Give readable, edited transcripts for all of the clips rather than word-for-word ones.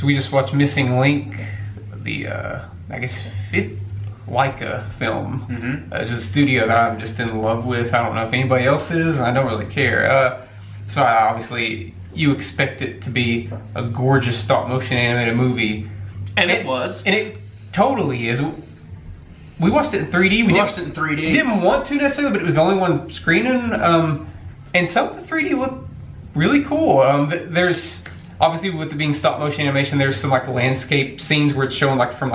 we just watched Missing Link, the I guess 5th Laika film. It's a studio that I'm just in love with. I don't know if anybody else is, and I don't really care. So obviously you expect it to be a gorgeous stop motion animated movie. And it was. And it totally is. We watched it in 3D. We watched it in 3D. Didn't want to necessarily, but it was the only one screening. And some of the 3D looked really cool. There's, obviously with it being stop motion animation, there's some like landscape scenes where it's showing from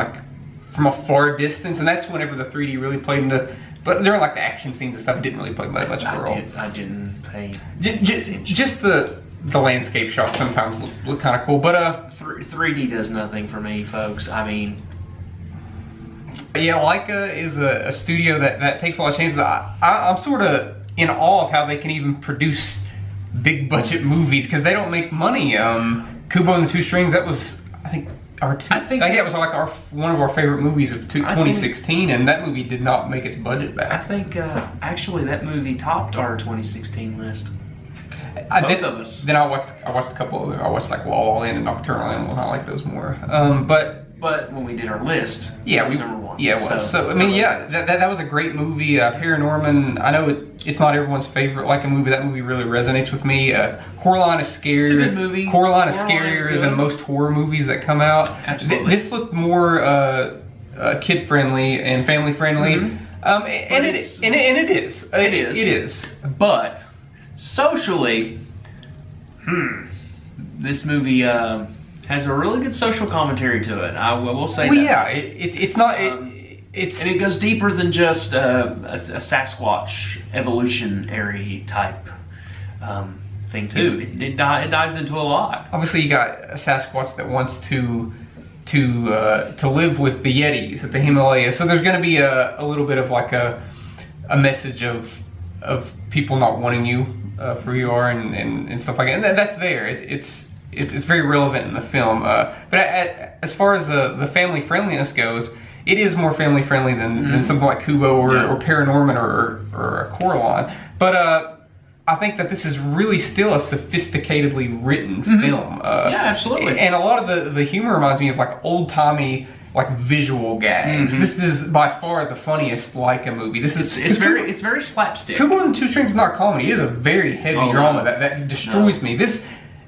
a far distance, and that's whenever the 3D really played into. But there were like the action scenes and stuff. It didn't really play much of a role. I didn't pay just the landscape shots sometimes look kind of cool, but 3D does nothing for me, folks. I mean, yeah, Laika is a studio that takes a lot of chances. I'm sort of in awe of how they can even produce big budget movies because they don't make money. Kubo and the Two Strings, that was I think it was like one of our favorite movies of 2016, and that movie did not make its budget back. I think actually that movie topped our 2016 list. Both of us. Then I watched a couple of them. I watched like La La Land and Nocturnal Animals. I like those more. But when we did our list, yeah, it was number 1. Yeah, it was. So I mean, yeah, that was a great movie. Paranorman. I know it's not everyone's favorite like a movie. That movie really resonates with me. Coraline is scarier. It's a good movie. Coraline is scarier than most horror movies that come out. Absolutely. This looked more kid friendly and family friendly. And it is. It is. But socially, this movie has a really good social commentary to it. I will say that. Well, yeah, it's not. It's and it goes deeper than just a Sasquatch evolutionary type thing too. It dives into a lot. Obviously, you got a Sasquatch that wants to live with the Yetis at the Himalaya. So there's going to be a little bit of like a message of people not wanting you for who you are and stuff like that. And that's there. It's very relevant in the film. But as far as the family friendliness goes, it is more family friendly than something like Kubo or Paranorman or a Coraline. But I think that this is really still a sophisticatedly written film. Yeah, absolutely. And a lot of the humor reminds me of like old-timey like visual gags. This is by far the funniest Laika movie. It's very slapstick. Kubo and the Two Strings is not comedy. It is a very heavy drama that destroys me.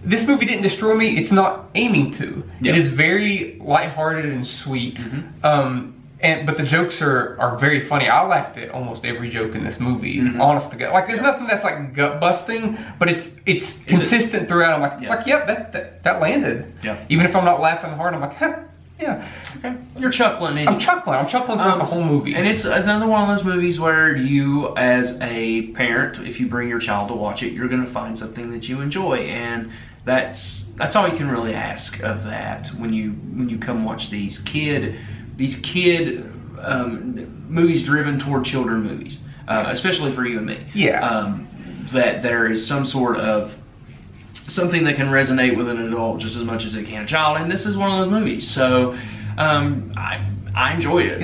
This movie didn't destroy me. It's not aiming to. It is very lighthearted and sweet. But the jokes are very funny. I laughed at almost every joke in this movie. Honest to God, like there's nothing that's like gut busting, but it's consistent throughout. I'm like, yep, that landed. Yeah. Even if I'm not laughing hard, I'm like, huh, yeah. Okay. You're chuckling. I'm chuckling throughout the whole movie. And it's another one of those movies where you, as a parent, if you bring your child to watch it, you're going to find something that you enjoy, and that's all you can really ask of that when you come watch these kid movies driven toward children movies, especially for you and me. Yeah. That there is some sort of something that can resonate with an adult just as much as it can a child, and this is one of those movies. So I enjoyed it.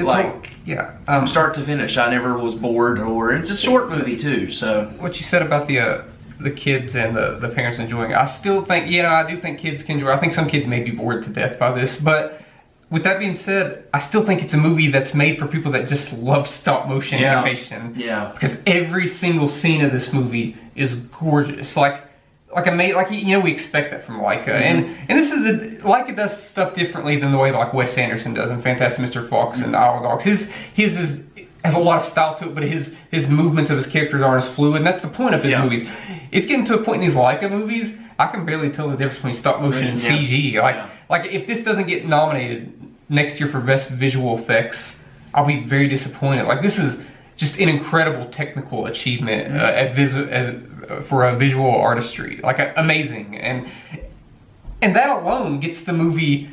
From start to finish, I never was bored. Or it's a short movie too. So what you said about the kids and the parents enjoying it, I still think, I do think kids can enjoy it. I think some kids may be bored to death by this, but with that being said, I still think it's a movie that's made for people that just love stop motion animation. Yeah. Because every single scene of this movie is gorgeous. We expect that from Laika, and this is Laika does stuff differently than the way like Wes Anderson does in Fantastic Mr. Fox and Isle of Dogs. His has a lot of style to it, but his movements of his characters aren't as fluid, and that's the point of his movies. It's getting to a point in these Laika movies, I can barely tell the difference between stop motion and CG. Like if this doesn't get nominated next year for Best Visual Effects, I'll be very disappointed. Like this is just an incredible technical achievement for a visual artistry, amazing, and that alone gets the movie.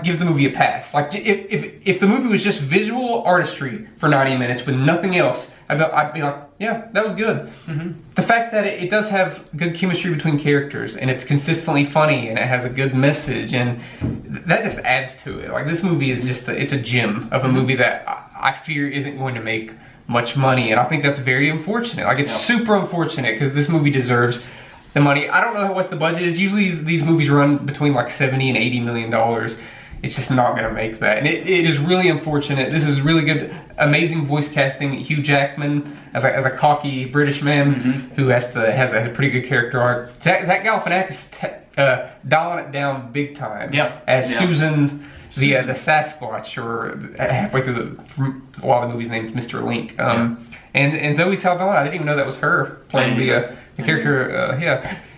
Gives the movie a pass. If the movie was just visual artistry for 90 minutes with nothing else, I'd be like, yeah, that was good. The fact that it does have good chemistry between characters, and it's consistently funny, and it has a good message, and that just adds to it. Like this movie is just it's a gem of a movie that I fear isn't going to make much money, and I think that's very unfortunate. It's super unfortunate because this movie deserves the money. I don't know what the budget is. Usually these movies run between like 70 and 80 million dollars. It's just not going to make that, and it is really unfortunate. This is really good, amazing voice casting. Hugh Jackman as a cocky British man who has a pretty good character arc. Zach Galifianakis dialing it down big time. As Susan, the Sasquatch, or halfway through a lot of the movies named Mr. Link. And Zoe Saldana, I didn't even know that was her playing the character.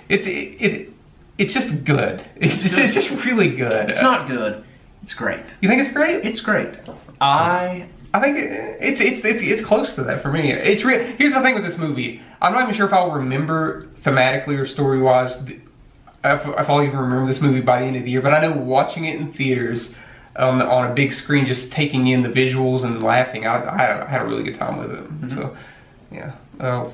It's just good. It's just really good. It's not good. It's great. You think it's great? It's great. I think it's close to that for me. It's real. Here's the thing with this movie. I'm not even sure if I'll remember thematically or story wise. If I'll even remember this movie by the end of the year. But I know watching it in theaters on a big screen, just taking in the visuals and laughing, I had a really good time with it. So yeah.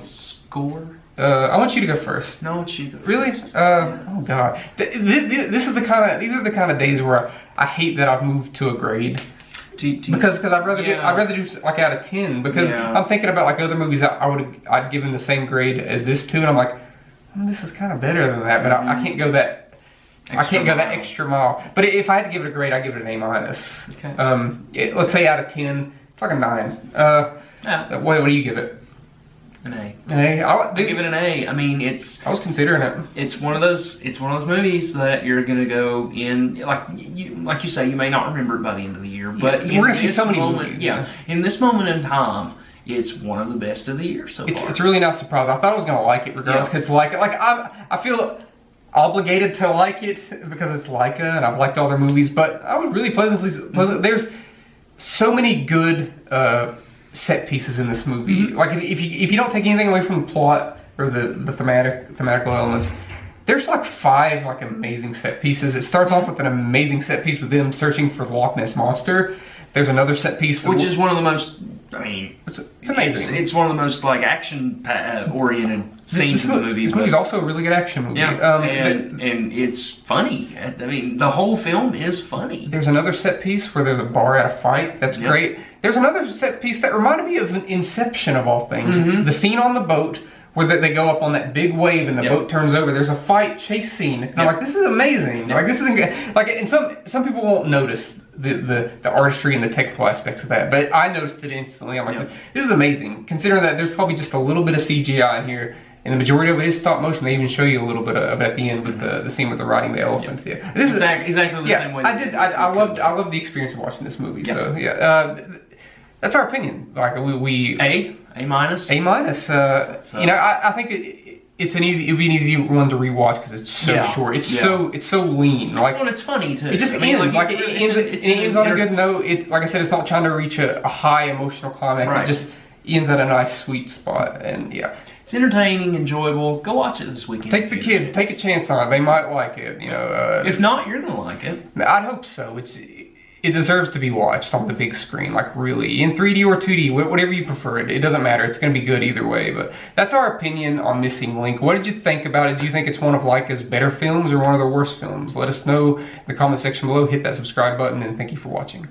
Score. I want you to go first. No, I want you to go Really? first. Oh God. These are the kind of days where I hate that I've moved to a grade. Because I'd rather do like out of 10, because I'm thinking about like other movies that I'd given the same grade as this to, and I'm like, this is kind of better than that, but I can't go that extra mile. But if I had to give it a grade, I'd give it an A-. Okay. Let's say out of 10, it's like a 9. What do you give it? An A. An A. I'll give it an A. I mean, I was considering it. It's one of those movies that you're gonna go in, like you say, you may not remember it by the end of the year, but we're gonna see so many movies. Yeah, in this moment in time, it's one of the best of the year so far. It's really not surprised. I thought I was gonna like it regardless, because I feel obligated to like it because it's Laika and I've liked all their movies, but I was really pleasant. There's so many good set pieces in this movie. Like if you don't take anything away from the plot or the thematical elements, there's like 5 like amazing set pieces. It starts off with an amazing set piece with them searching for the Loch Ness Monster. There's another set piece which is one of the most, I mean, it's amazing. It's one of the most like action oriented scenes in the movie. This movie's also a really good action movie. Yeah, and it's funny. I mean, the whole film is funny. There's another set piece where there's a bar at a fight. That's great. There's another set piece that reminded me of Inception of all things. The scene on the boat where they go up on that big wave and the boat turns over. There's a fight chase scene. And I'm like, this is amazing. Like this isn't like, and some people won't notice the artistry and the technical aspects of that, but I noticed it instantly. I'm like, this is amazing. Considering that there's probably just a little bit of CGI in here, and the majority of it is stop motion. They even show you a little bit of it at the end with the scene with the riding the elephant. This is exactly the same way. I loved the experience of watching this movie. So that's our opinion. Like we A-. You know, I think it'd be an easy one to rewatch because it's so short. It's so lean. Like, well, it's funny too. It just ends. It ends on a good note. Like I said, it's not trying to reach a high emotional climax. Right. It just ends at a nice sweet spot, and it's entertaining, enjoyable. Go watch it this weekend. Take the kids. Take a chance on it. They might like it. You know. If not, you're gonna like it. I'd hope so. It deserves to be watched on the big screen, like really, in 3D or 2D, whatever you prefer. It doesn't matter. It's going to be good either way. But that's our opinion on Missing Link. What did you think about it? Do you think it's one of Laika's better films or one of the worst films? Let us know in the comment section below. Hit that subscribe button, and thank you for watching.